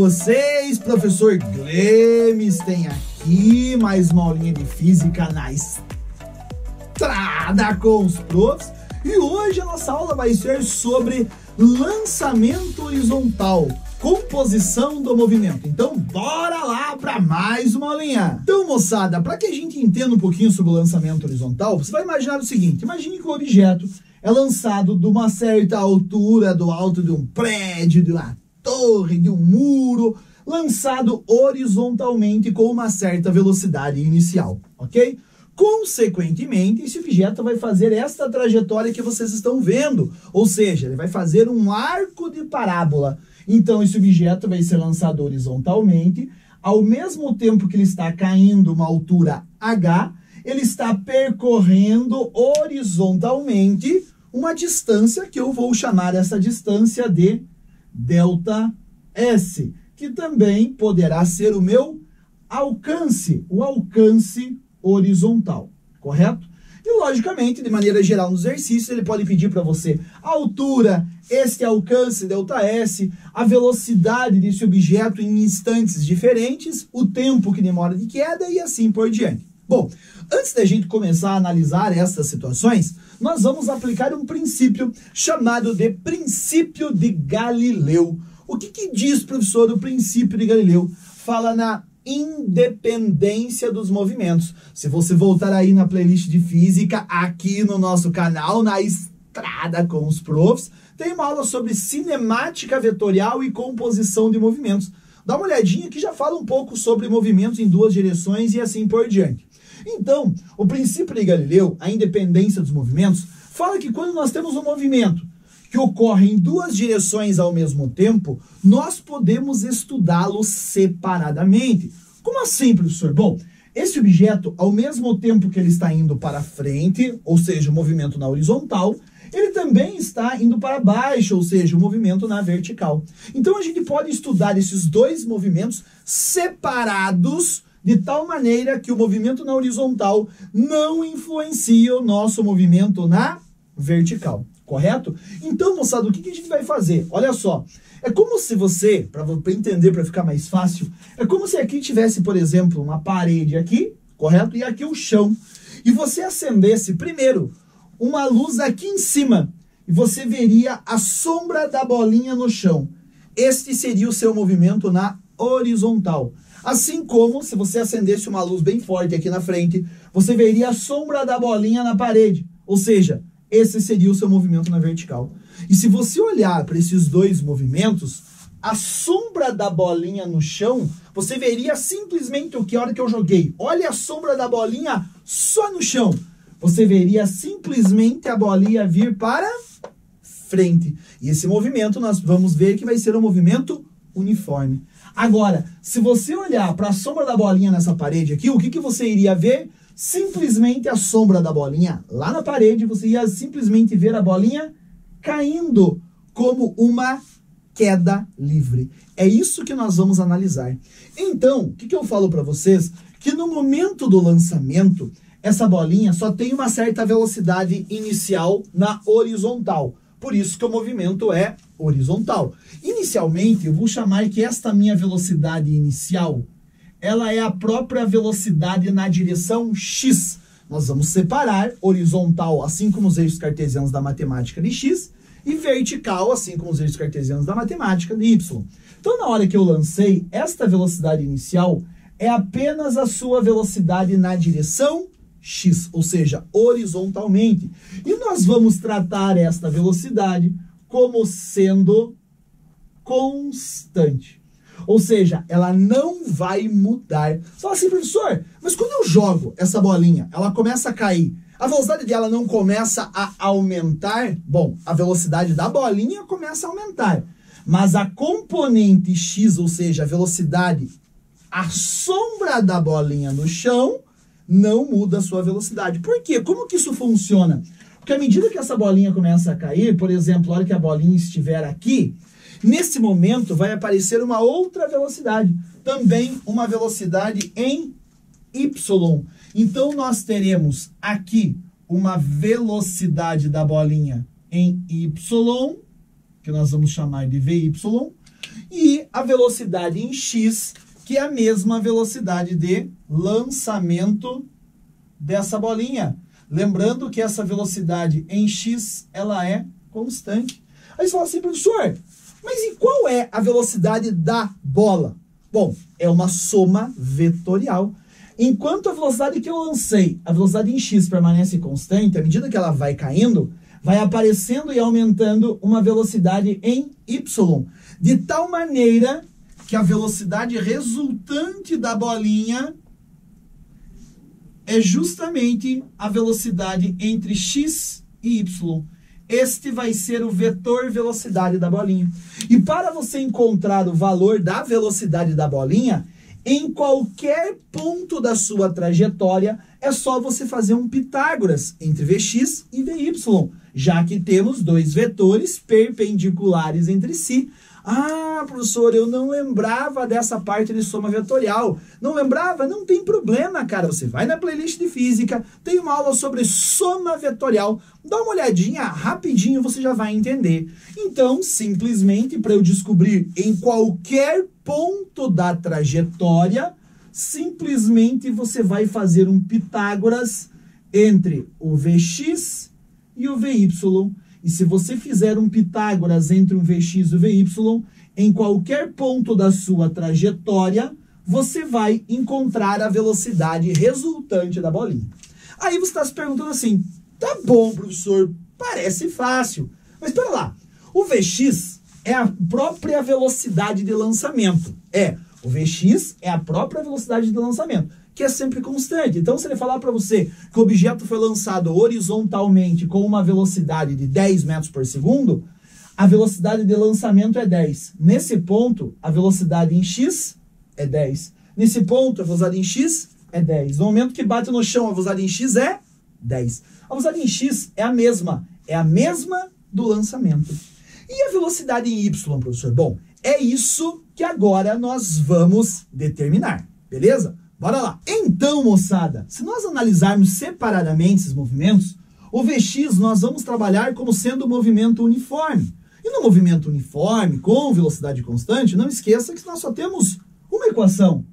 vocês, professor Glemes tem aqui mais uma aulinha de física na estrada com os profs. E hoje a nossa aula vai ser sobre lançamento horizontal, composição do movimento. Então bora lá para mais uma aulinha. Então, moçada, para que a gente entenda um pouquinho sobre o lançamento horizontal, você vai imaginar o seguinte: imagine que o objeto é lançado de uma certa altura, do alto de um prédio, de uma torre, de um muro, lançado horizontalmente com uma certa velocidade inicial, ok? Consequentemente, esse objeto vai fazer esta trajetória que vocês estão vendo, ou seja, ele vai fazer um arco de parábola. Então, esse objeto vai ser lançado horizontalmente, ao mesmo tempo que ele está caindo uma altura h, ele está percorrendo horizontalmente uma distância que eu vou chamar essa distância de ΔS, que também poderá ser o meu alcance, o alcance horizontal, correto? E, logicamente, de maneira geral, no exercício, ele pode pedir para você a altura, este alcance, ΔS, a velocidade desse objeto em instantes diferentes, o tempo que demora de queda e assim por diante. Bom, antes da gente começar a analisar essas situações, nós vamos aplicar um princípio chamado de princípio de Galileu. O que diz, professor, o princípio de Galileu? Fala na independência dos movimentos. Se você voltar aí na playlist de física, aqui no nosso canal, na Estrada com os Profs, tem uma aula sobre cinemática vetorial e composição de movimentos. Dá uma olhadinha que já fala um pouco sobre movimentos em duas direções e assim por diante. Então, o princípio de Galileu, a independência dos movimentos, fala que quando nós temos um movimento que ocorre em duas direções ao mesmo tempo, nós podemos estudá-lo separadamente. Como assim, professor? Bom, esse objeto, ao mesmo tempo que ele está indo para frente, ou seja, o movimento na horizontal, ele também está indo para baixo, ou seja, o movimento na vertical. Então, a gente pode estudar esses dois movimentos separados, de tal maneira que o movimento na horizontal não influencia o nosso movimento na vertical, correto? Então, moçada, o que a gente vai fazer? Olha só, é como se você, para entender, para ficar mais fácil, é como se aqui tivesse, por exemplo, uma parede aqui, correto? E aqui o chão. E você acendesse primeiro uma luz aqui em cima, e você veria a sombra da bolinha no chão. Este seria o seu movimento na horizontal. Assim como, se você acendesse uma luz bem forte aqui na frente, você veria a sombra da bolinha na parede. Ou seja, esse seria o seu movimento na vertical. E se você olhar para esses dois movimentos, a sombra da bolinha no chão, você veria simplesmente o que a hora que eu joguei. Olha a sombra da bolinha só no chão. Você veria simplesmente a bolinha vir para frente. E esse movimento nós vamos ver que vai ser um movimento uniforme. Agora, se você olhar para a sombra da bolinha nessa parede aqui, o que você iria ver? Simplesmente a sombra da bolinha lá na parede, você ia simplesmente ver a bolinha caindo como uma queda livre. É isso que nós vamos analisar. Então, o que eu falo para vocês? Que no momento do lançamento, essa bolinha só tem uma certa velocidade inicial na horizontal. Por isso que o movimento é horizontal. Inicialmente, eu vou chamar que esta minha velocidade inicial, ela é a própria velocidade na direção x. Nós vamos separar horizontal, assim como os eixos cartesianos da matemática, de x, e vertical, assim como os eixos cartesianos da matemática, de y. Então, na hora que eu lancei, esta velocidade inicial é apenas a sua velocidade na direção x, ou seja, horizontalmente. E nós vamos tratar esta velocidade como sendo constante. Ou seja, ela não vai mudar. Você fala assim, professor, mas quando eu jogo essa bolinha, ela começa a cair, a velocidade dela não começa a aumentar? Bom, a velocidade da bolinha começa a aumentar. Mas a componente x, ou seja, a velocidade, a sombra da bolinha no chão, não muda a sua velocidade. Por quê? Como que isso funciona? Porque à medida que essa bolinha começa a cair, por exemplo, a hora que a bolinha estiver aqui, nesse momento vai aparecer uma outra velocidade, também uma velocidade em y. Então, nós teremos aqui uma velocidade da bolinha em y, que nós vamos chamar de VY, e a velocidade em x, que é a mesma velocidade de lançamento dessa bolinha. Lembrando que essa velocidade em x, ela é constante. Aí você fala assim, professor, mas e qual é a velocidade da bola? Bom, é uma soma vetorial. Enquanto a velocidade que eu lancei, a velocidade em x permanece constante, à medida que ela vai caindo, vai aparecendo e aumentando uma velocidade em y, de tal maneira que a velocidade resultante da bolinha é justamente a velocidade entre x e y. Este vai ser o vetor velocidade da bolinha. E para você encontrar o valor da velocidade da bolinha, em qualquer ponto da sua trajetória, é só você fazer um Pitágoras entre Vx e Vy, já que temos dois vetores perpendiculares entre si. Ah, professor, eu não lembrava dessa parte de soma vetorial. Não lembrava? Não tem problema, cara. Você vai na playlist de física, tem uma aula sobre soma vetorial. Dá uma olhadinha rapidinho, você já vai entender. Então, simplesmente, para eu descobrir em qualquer ponto da trajetória, simplesmente você vai fazer um Pitágoras entre o Vx e o Vy. E se você fizer um Pitágoras entre o Vx e o Vy, em qualquer ponto da sua trajetória, você vai encontrar a velocidade resultante da bolinha. Aí você está se perguntando assim, tá bom, professor, parece fácil. Mas espera lá, o Vx é a própria velocidade de lançamento. O Vx é a própria velocidade de lançamento, que é sempre constante. Então, se ele falar para você que o objeto foi lançado horizontalmente com uma velocidade de 10 metros por segundo, a velocidade de lançamento é 10. Nesse ponto, a velocidade em x é 10. Nesse ponto, a velocidade em x é 10. No momento que bate no chão, a velocidade em x é 10. A velocidade em x é a mesma do lançamento. E a velocidade em y, professor? Bom, é isso que agora nós vamos determinar, beleza? Bora lá. Então, moçada, se nós analisarmos separadamente esses movimentos, o Vx nós vamos trabalhar como sendo um movimento uniforme. E no movimento uniforme, com velocidade constante, não esqueça que nós só temos uma equação.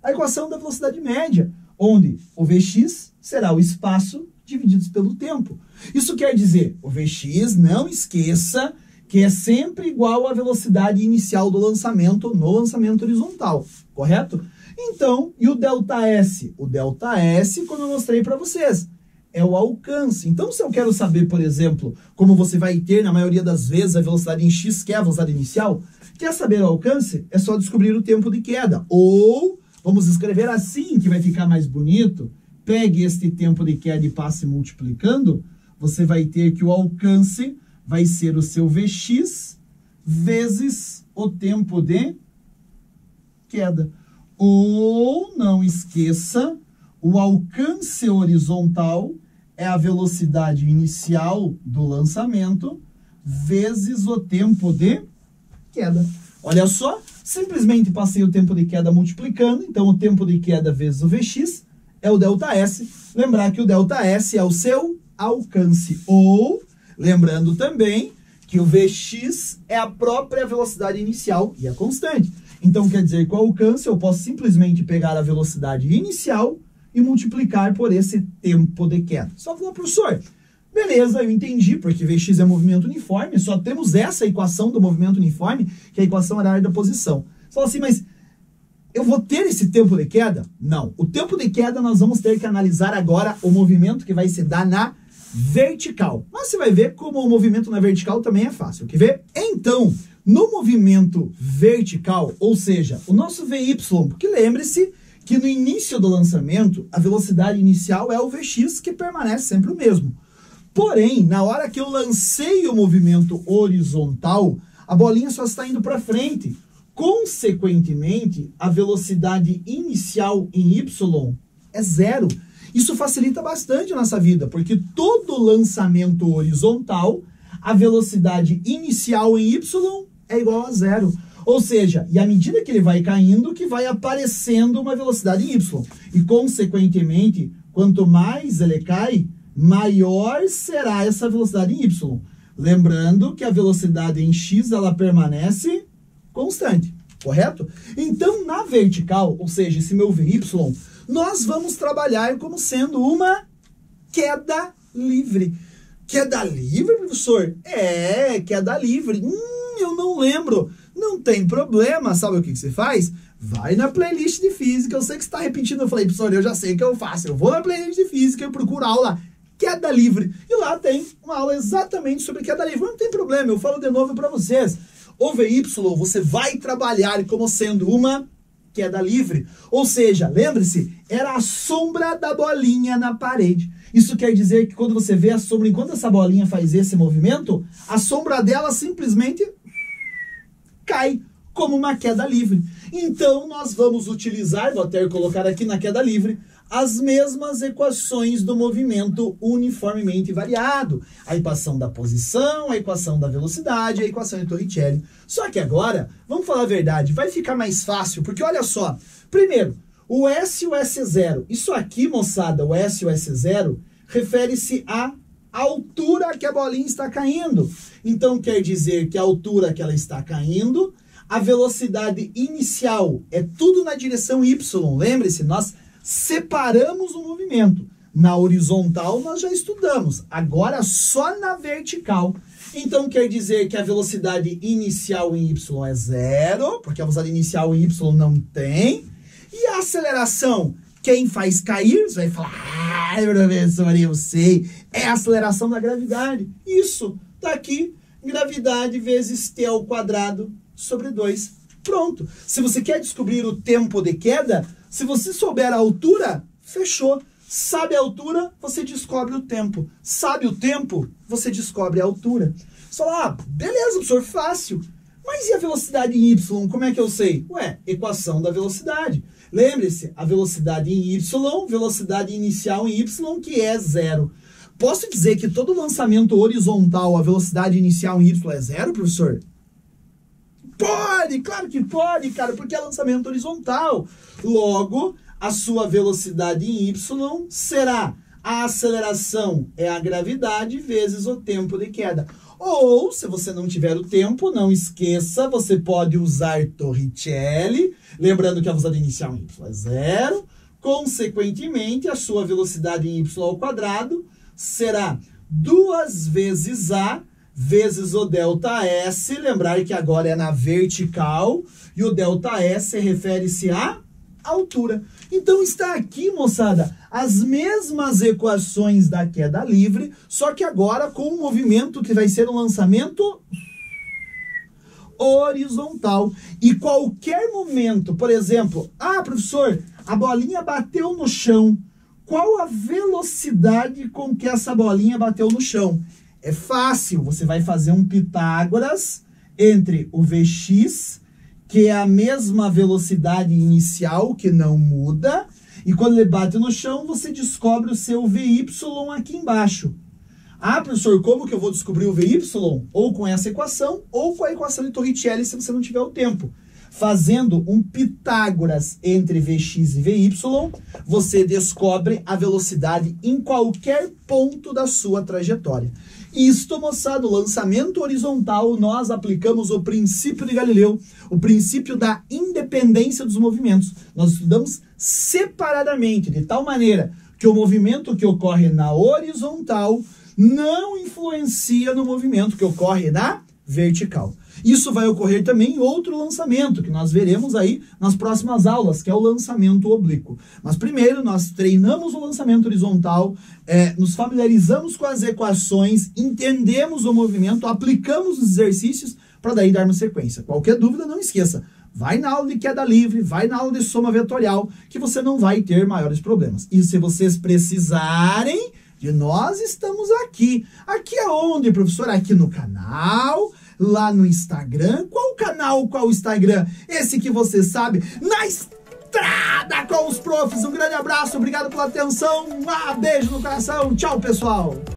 A equação da velocidade média, onde o Vx será o espaço dividido pelo tempo. Isso quer dizer, o Vx, não esqueça, que é sempre igual à velocidade inicial do lançamento no lançamento horizontal, correto? Então, e o ΔS? O ΔS, como eu mostrei para vocês, é o alcance. Então, se eu quero saber, por exemplo, como você vai ter, na maioria das vezes, a velocidade em x, que é a velocidade inicial, quer saber o alcance? É só descobrir o tempo de queda. Ou, vamos escrever assim, que vai ficar mais bonito, pegue este tempo de queda e passe multiplicando, você vai ter que o alcance vai ser o seu Vx vezes o tempo de queda. Ou, não esqueça, o alcance horizontal é a velocidade inicial do lançamento vezes o tempo de queda. Olha só, simplesmente passei o tempo de queda multiplicando, então o tempo de queda vezes o Vx é o ΔS. Lembrar que o ΔS é o seu alcance. Ou, lembrando também que o Vx é a própria velocidade inicial e é constante. Então, quer dizer que o alcance eu posso simplesmente pegar a velocidade inicial e multiplicar por esse tempo de queda. Só falar, professor, beleza, eu entendi, porque Vx é movimento uniforme, só temos essa equação do movimento uniforme, que é a equação horária da posição. Você fala assim, mas eu vou ter esse tempo de queda? Não. O tempo de queda nós vamos ter que analisar agora o movimento que vai se dar na vertical. Mas você vai ver como o movimento na vertical também é fácil. Quer ver? Então, no movimento vertical, ou seja, o nosso Vy, porque lembre-se que no início do lançamento, a velocidade inicial é o Vx, que permanece sempre o mesmo. Porém, na hora que eu lancei o movimento horizontal, a bolinha só está indo para frente. Consequentemente, a velocidade inicial em y é 0. Isso facilita bastante a nossa vida, porque todo lançamento horizontal, a velocidade inicial em y é igual a 0. Ou seja, e à medida que ele vai caindo, que vai aparecendo uma velocidade em y. E, consequentemente, quanto mais ele cai, maior será essa velocidade em y. Lembrando que a velocidade em x, ela permanece constante, correto? Então, na vertical, ou seja, esse meu VY, nós vamos trabalhar como sendo uma queda livre. Queda livre, professor? É, queda livre. Eu não lembro. Não tem problema. Sabe o que você faz? Vai na playlist de física. Eu sei que você está repetindo. Eu falei, professor, eu já sei o que eu faço. Eu vou na playlist de física e procuro a aula queda livre. E lá tem uma aula exatamente sobre queda livre. Mas não tem problema, eu falo de novo para vocês. O VY, você vai trabalhar como sendo uma queda livre. Ou seja, lembre-se, era a sombra da bolinha na parede. Isso quer dizer que quando você vê a sombra, enquanto essa bolinha faz esse movimento, a sombra dela simplesmente cai como uma queda livre. Então, nós vamos utilizar, vou até colocar aqui na queda livre, as mesmas equações do movimento uniformemente variado. A equação da posição, a equação da velocidade, a equação de Torricelli. Só que agora, vamos falar a verdade, vai ficar mais fácil, porque olha só, primeiro, o S e o S0. Isso aqui, moçada, o S e o S0, refere-se à altura que a bolinha está caindo. Então, quer dizer que a altura que ela está caindo, a velocidade inicial é tudo na direção Y. Lembre-se, nós separamos o movimento. Na horizontal, nós já estudamos. Agora, só na vertical. Então, quer dizer que a velocidade inicial em Y é 0, porque a velocidade inicial em Y não tem. E a aceleração, quem faz cair, você vai falar, professor, eu sei, é a aceleração da gravidade. Isso, tá aqui, gravidade vezes t ao quadrado sobre 2. Pronto. Se você quer descobrir o tempo de queda, se você souber a altura, fechou. Sabe a altura, você descobre o tempo. Sabe o tempo, você descobre a altura. Você fala, beleza, professor, fácil. Mas e a velocidade em Y, como é que eu sei? Ué, equação da velocidade. Lembre-se, a velocidade em Y, velocidade inicial em Y, que é 0. Posso dizer que todo lançamento horizontal, a velocidade inicial em Y é 0, professor? Pode, claro que pode, cara, porque é lançamento horizontal. Logo, a sua velocidade em Y será a aceleração é a gravidade vezes o tempo de queda. Ou, se você não tiver o tempo, não esqueça, você pode usar Torricelli, lembrando que a velocidade inicial em Y é 0. Consequentemente, a sua velocidade em Y ao quadrado será 2 vezes A vezes o ΔS. Lembrar que agora é na vertical e o ΔS refere-se à altura. Então está aqui, moçada, as mesmas equações da queda livre, só que agora com um movimento que vai ser um lançamento horizontal. E qualquer momento, por exemplo, professor, a bolinha bateu no chão. Qual a velocidade com que essa bolinha bateu no chão? É fácil, você vai fazer um Pitágoras entre o Vx, que é a mesma velocidade inicial, que não muda, e quando ele bate no chão, você descobre o seu Vy aqui embaixo. Professor, como que eu vou descobrir o Vy? Ou com essa equação, ou com a equação de Torricelli, se você não tiver o tempo. Fazendo um Pitágoras entre Vx e Vy, você descobre a velocidade em qualquer ponto da sua trajetória. Isto, moçada, o lançamento horizontal, nós aplicamos o princípio de Galileu, o princípio da independência dos movimentos. Nós estudamos separadamente, de tal maneira que o movimento que ocorre na horizontal não influencia no movimento que ocorre na vertical. Isso vai ocorrer também em outro lançamento, que nós veremos aí nas próximas aulas, que é o lançamento oblíquo. Mas primeiro, nós treinamos o lançamento horizontal, nos familiarizamos com as equações, entendemos o movimento, aplicamos os exercícios, para daí darmos sequência. Qualquer dúvida, não esqueça, vai na aula de queda livre, vai na aula de soma vetorial, que você não vai ter maiores problemas. E se vocês precisarem de nós, estamos aqui. Aqui aonde, professor? Aqui no canal, lá no Instagram. Qual canal, qual Instagram? Esse que você sabe, na estrada com os profs. Um grande abraço, obrigado pela atenção, beijo no coração, tchau, pessoal.